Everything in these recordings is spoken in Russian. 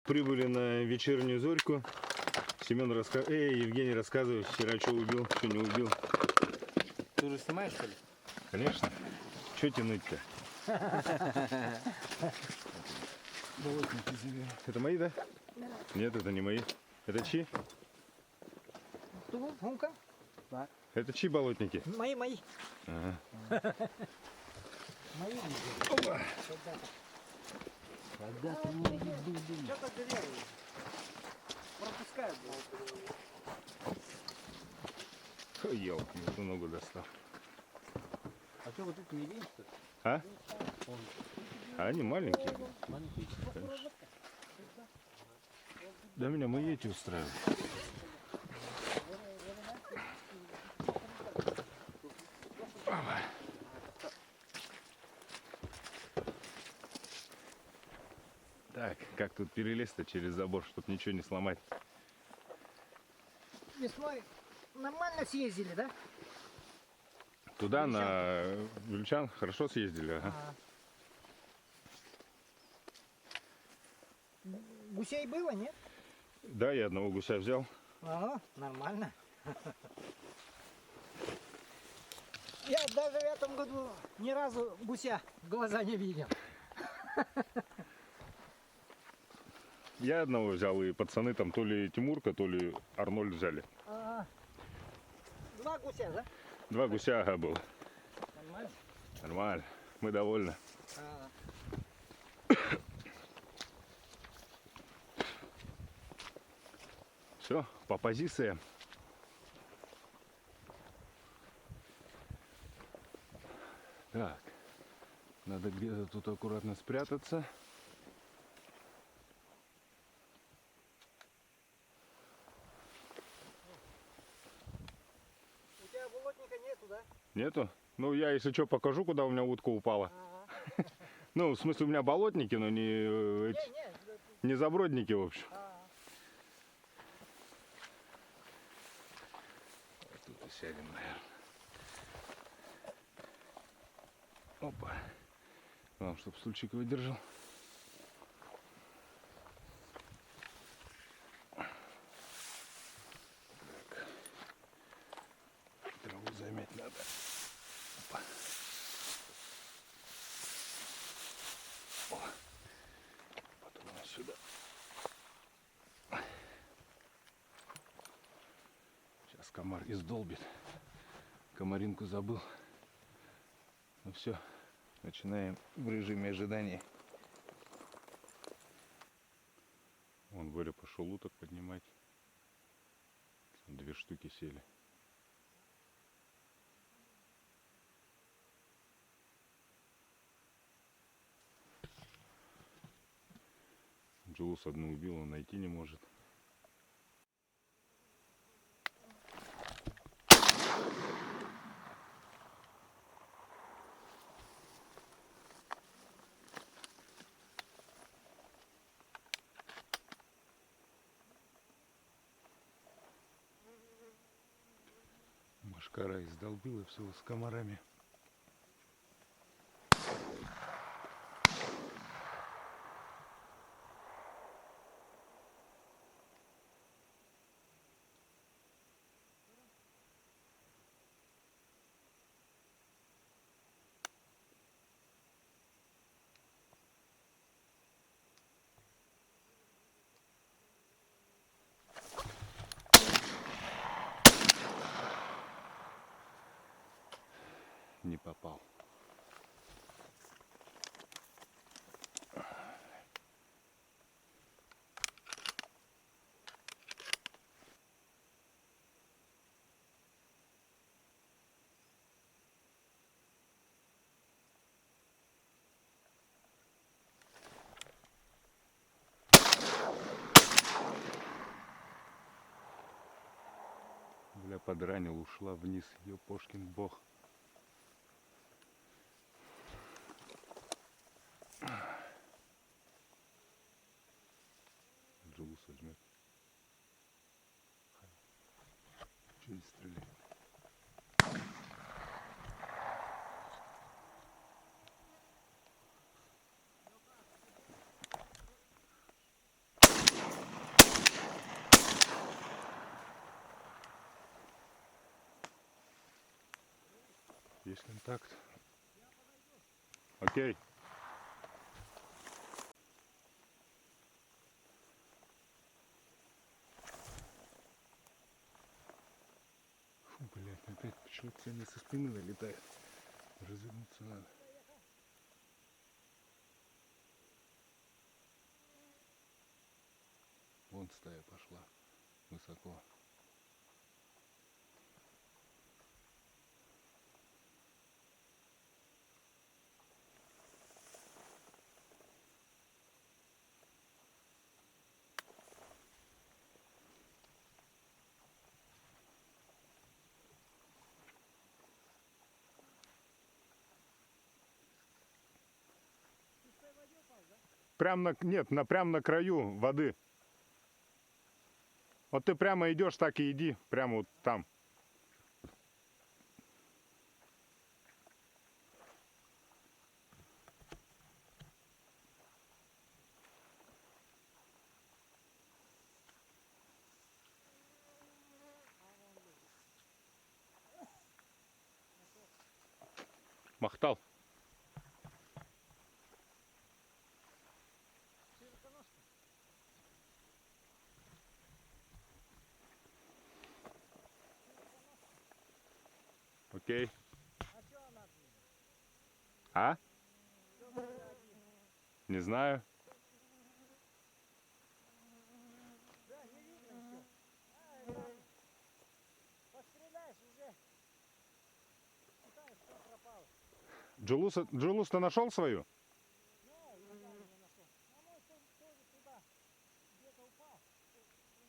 Прибыли на вечернюю зорьку. Евгений рассказывает, вчера что убил, что не убил. Ты уже снимаешь, что ли? Конечно. Что тянуть-то? Это мои, да? Да. Нет, это не мои. Это чьи? Гумка? Это чьи болотники? Мои. Ага. Мои. Когда-то Что-то дырявые. Пропускают. Ой, елки, эту ногу достал. А что, вот это не видишь, что ли? А? А они маленькие. Маленький. Конечно. Да меня мы эти устраивают. Так, как тут перелезть-то через забор, чтобы ничего не сломать? Весной нормально съездили, да? Туда, на Вельчан, хорошо съездили, ага. Гусей было, нет? Да, я одного гуся взял. Ага, нормально. Я даже в этом году ни разу гуся в глаза не видел. Я одного взял, и пацаны там то ли Тимурка, то ли Арнольд взяли. Ага. Два гуся, да? Два гуся, ага, было. Нормально? Нормально, мы довольны. Ага. Все, по позициям. Так, надо где-то тут аккуратно спрятаться. У тебя болотника нету, да? Нету? Ну, я, если что, покажу, куда у меня утка упала. Ага. Ну, в смысле, у меня болотники, но не, не забродники, в общем. Ага. Тут и сядем, наверное. Опа. Главное, чтобы стульчик выдержал. Так. Траву замять надо. Опа. О. Потом она сюда. Сейчас комар издолбит. Комаринку забыл. Ну все, начинаем в режиме ожидания. Вон Боря пошел уток поднимать. Там 2 штуки сели. Джулус одну убил, он найти не может. Машкара издолбила все с комарами. Не попал. Бля, подранил, ушла вниз, ёпошкин бог. Джулус возьмет. Чего не стреляет? есть контакт. Окей. Фу, блядь, опять почему-то они со спины налетают. Развернуться надо. Вон стая пошла высоко. Прям на, нет, прям на краю воды. Вот ты прямо идешь, так и иди, прямо вот там. Махтал. Окей. А? Не знаю. Постреляешь уже. Считаешь, что пропал. Джулус-то нашел свою? Не, я там не нашел. А может он тоже туда где-то упал.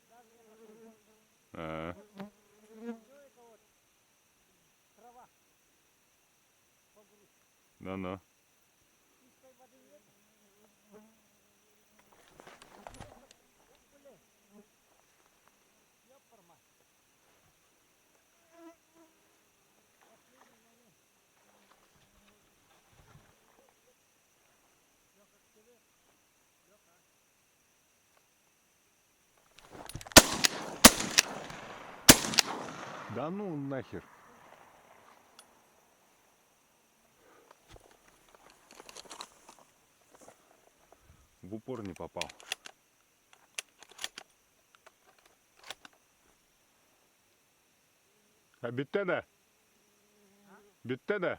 Даже не нашел. Человека вот трава по грудь. Ну-ну. Чистой воды нет. Блин. Ёпар мать. Последний момент. Лёха, к тебе. Лёха. Да ну нахер. В упор не попал. А биттеде? Биттеде?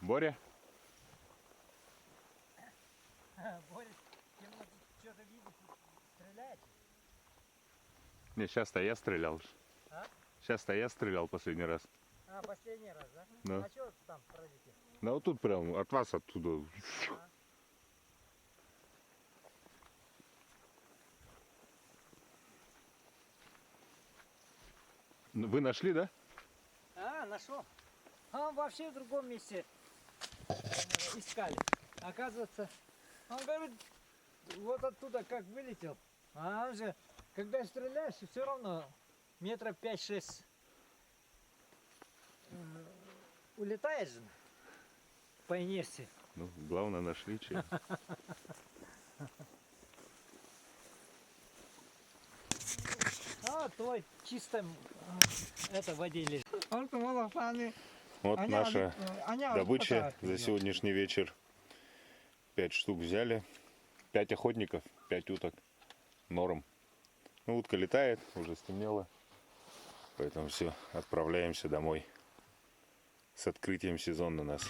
Боря? Борис, темно что-то видит, стреляет. Не, сейчас-то я стрелял. А? Сейчас-то я стрелял последний раз. А, последний раз, да? Да. А что там пролетел? Да вот тут прям от вас оттуда. А? Вы нашли, да? А, нашел. А он вообще в другом месте искали. Оказывается, он говорит, вот оттуда как вылетел. А он же, когда стреляешь, все равно метров 5-6 улетаешь же по инерции. Ну, главное нашли че. А твой чистом это в воде лежит. Вот наша добыча за сегодняшний вечер. 5 штук взяли. 5 охотников, 5 уток. Норм. Ну, утка летает, уже стемнело. Поэтому все, отправляемся домой. С открытием сезона нас.